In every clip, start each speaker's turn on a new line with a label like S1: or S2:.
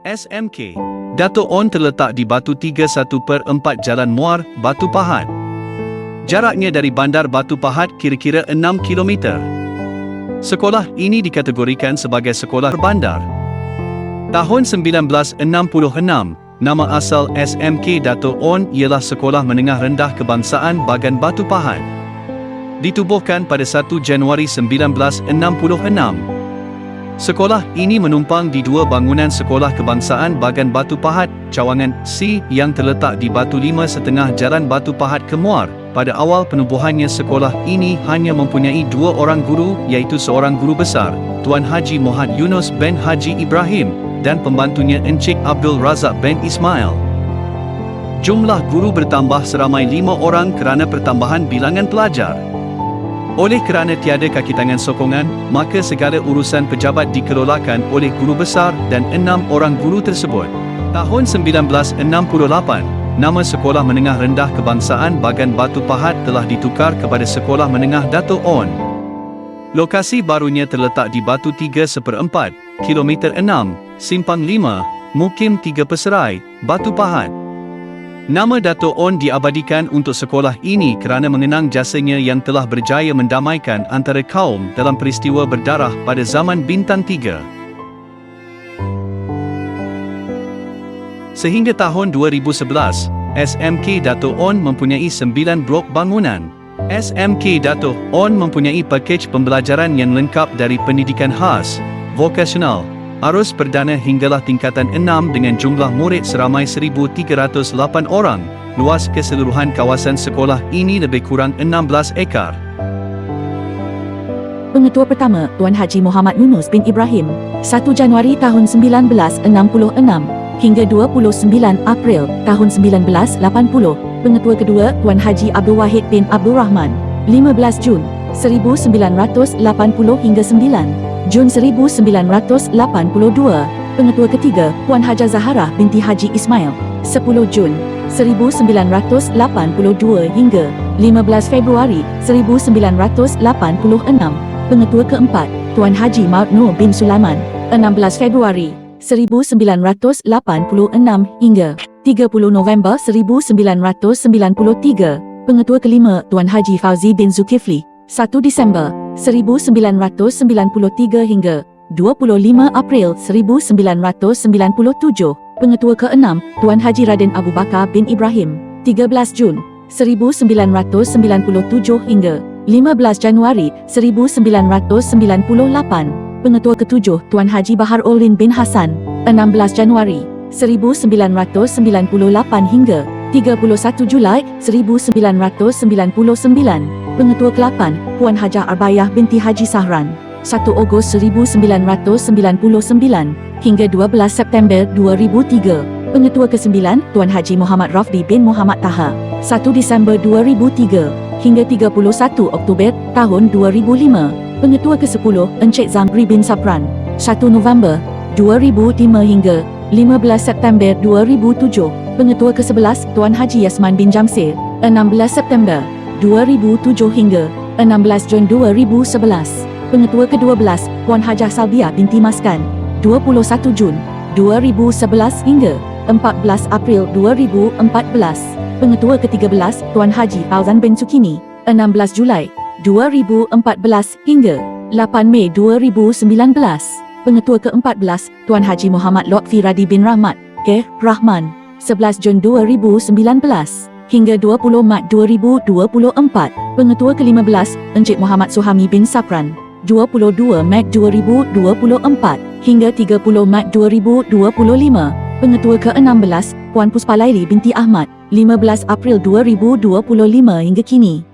S1: SMK Dato' On terletak di Batu 31/4 Jalan Muar, Batu Pahat. Jaraknya dari Bandar Batu Pahat kira-kira 6 km. Sekolah ini dikategorikan sebagai sekolah berbandar. Tahun 1966, nama asal SMK Dato' On ialah Sekolah Menengah Rendah Kebangsaan Bagan Batu Pahat. Ditubuhkan pada 1 Januari 1966. Sekolah ini menumpang di dua bangunan Sekolah Kebangsaan Bagan Batu Pahat, Cawangan C yang terletak di Batu 5.5 Jalan Batu Pahat ke Muar. Pada awal penubuhannya, sekolah ini hanya mempunyai 2 orang guru, iaitu seorang guru besar, Tuan Haji Muhammad Yunus bin Haji Ibrahim, dan pembantunya Encik Abdul Razak bin Ismail. Jumlah guru bertambah seramai 5 orang kerana pertambahan bilangan pelajar. Oleh kerana tiada kaki tangan sokongan, maka segala urusan pejabat dikelolakan oleh guru besar dan 6 orang guru tersebut. Tahun 1968, nama Sekolah Menengah Rendah Kebangsaan Bagan Batu Pahat telah ditukar kepada Sekolah Menengah Dato' On. Lokasi barunya terletak di Batu 3/4, Kilometer 6, Simpang 5, Mukim 3 Peserai, Batu Pahat. Nama Dato' On diabadikan untuk sekolah ini kerana mengenang jasanya yang telah berjaya mendamaikan antara kaum dalam peristiwa berdarah pada zaman Bintang 3. Sehingga tahun 2011, SMK Dato' On mempunyai 9 blok bangunan. SMK Dato' On mempunyai pakej pembelajaran yang lengkap dari pendidikan khas, vokasional, arus perdana hinggalah tingkatan 6 dengan jumlah murid seramai 1,308 orang. Luas keseluruhan kawasan sekolah ini lebih kurang 16 ekar.
S2: Pengetua pertama, Tuan Haji Muhammad Yunus bin Ibrahim, 1 Januari tahun 1966 hingga 29 April tahun 1980. Pengetua kedua, Tuan Haji Abdul Wahid bin Abdul Rahman, 15 Jun 1980 hingga 9 Jun 1982. Pengetua ketiga, Puan Hajah Zaharah binti Haji Ismail, 10 Jun 1982 hingga 15 Februari 1986. Pengetua keempat, Tuan Haji Maud Nur bin Sulaiman, 16 Februari 1986 hingga 30 November 1993. Pengetua kelima, Tuan Haji Fauzi bin Zulkifli, 1 Disember 1993 hingga 25 April 1997. Pengetua keenam, Tuan Haji Raden Abu Bakar bin Ibrahim, 13 Jun 1997 hingga 15 Januari 1998. Pengetua ketujuh, Tuan Haji Bahar Ulin bin Hassan, 16 Januari 1998 hingga 31 Julai 1999. Pengetua ke-8, Puan Hajah Arbayah binti Haji Sahran, 1 Ogos 1999 hingga 12 September 2003. Pengetua ke-9, Tuan Haji Muhammad Rafdi bin Muhammad Taha, 1 Disember 2003 hingga 31 Oktober tahun 2005. Pengetua ke-10, Encik Zamri bin Sapran, 1 November 2005 hingga 15 September 2007. Pengetua ke-11, Tuan Haji Yasman bin Jamsil, 16 September 2007 hingga 16 Jun 2011. Pengetua ke-12, Puan Hajah Salbiah binti Maskan, 21 Jun 2011 hingga 14 April 2014. Pengetua ke-13, Tuan Haji Fauzan bin Sukini, 16 Julai 2014 hingga 8 Mei 2019. Pengetua ke-14, Tuan Haji Muhammad Lotfi Radi bin Rahmat K. Rahman, 11 Jun 2019 hingga 20 Mac 2024. Pengetua ke-15, Encik Muhammad Suhami bin Sapran, 22 Mac 2024 hingga 30 Mac 2025. Pengetua ke-16, Puan Puspalaili binti Ahmad, 15 April 2025 hingga kini.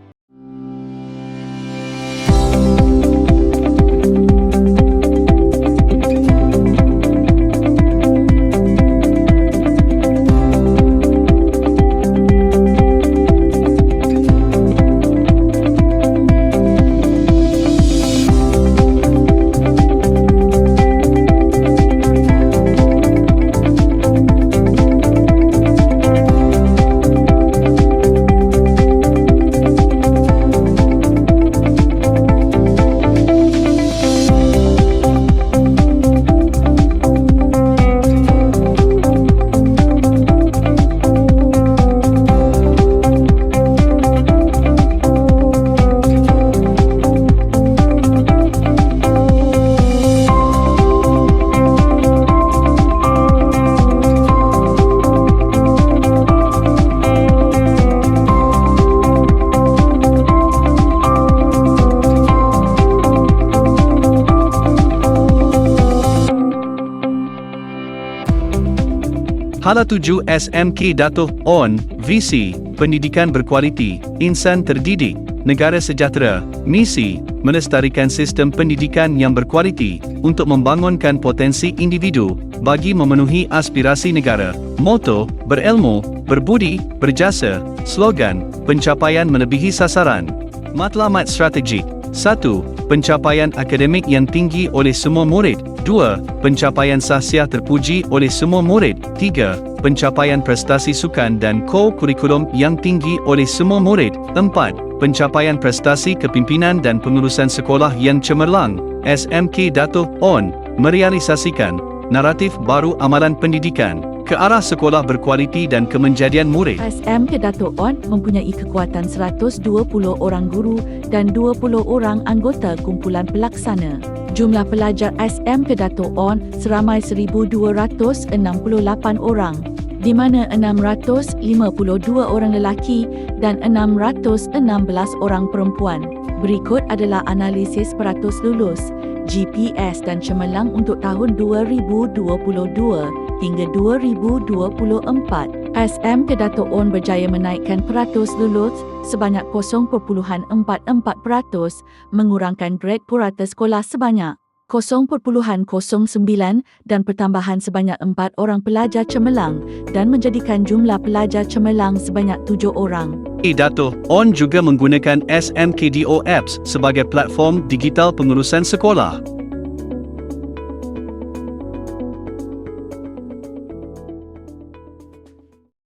S1: Hala 7 SMK Dato' ON, visi, pendidikan berkualiti, insan terdidik, negara sejahtera, misi, melestarikan sistem pendidikan yang berkualiti, untuk membangunkan potensi individu, bagi memenuhi aspirasi negara. Moto, berilmu, berbudi, berjasa, slogan, pencapaian melebihi sasaran. Matlamat strategik. 1. Pencapaian akademik yang tinggi oleh semua murid. 2. Pencapaian sahsiah terpuji oleh semua murid. 3. Pencapaian prestasi sukan dan ko-kurikulum yang tinggi oleh semua murid. 4. Pencapaian prestasi kepimpinan dan pengurusan sekolah yang cemerlang. SMK Dato' ON merealisasikan naratif baru amalan pendidikan ke arah sekolah berkualiti dan kemenjadian murid.
S2: SMK Dato' ON mempunyai kekuatan 120 orang guru dan 20 orang anggota kumpulan pelaksana. Jumlah pelajar SMK Dato' ON seramai 1,268 orang, di mana 652 orang lelaki dan 616 orang perempuan. Berikut adalah analisis peratus lulus, GPS dan cemerlang untuk tahun 2022 hingga 2024. SMK Dato' ON berjaya menaikkan peratus lulus sebanyak 0.44%, mengurangkan grade purata sekolah sebanyak 0.09 dan pertambahan sebanyak 4 orang pelajar cemerlang dan menjadikan jumlah pelajar cemerlang sebanyak 7 orang.
S1: Dato' ON juga menggunakan SMKDO Apps sebagai platform digital pengurusan sekolah.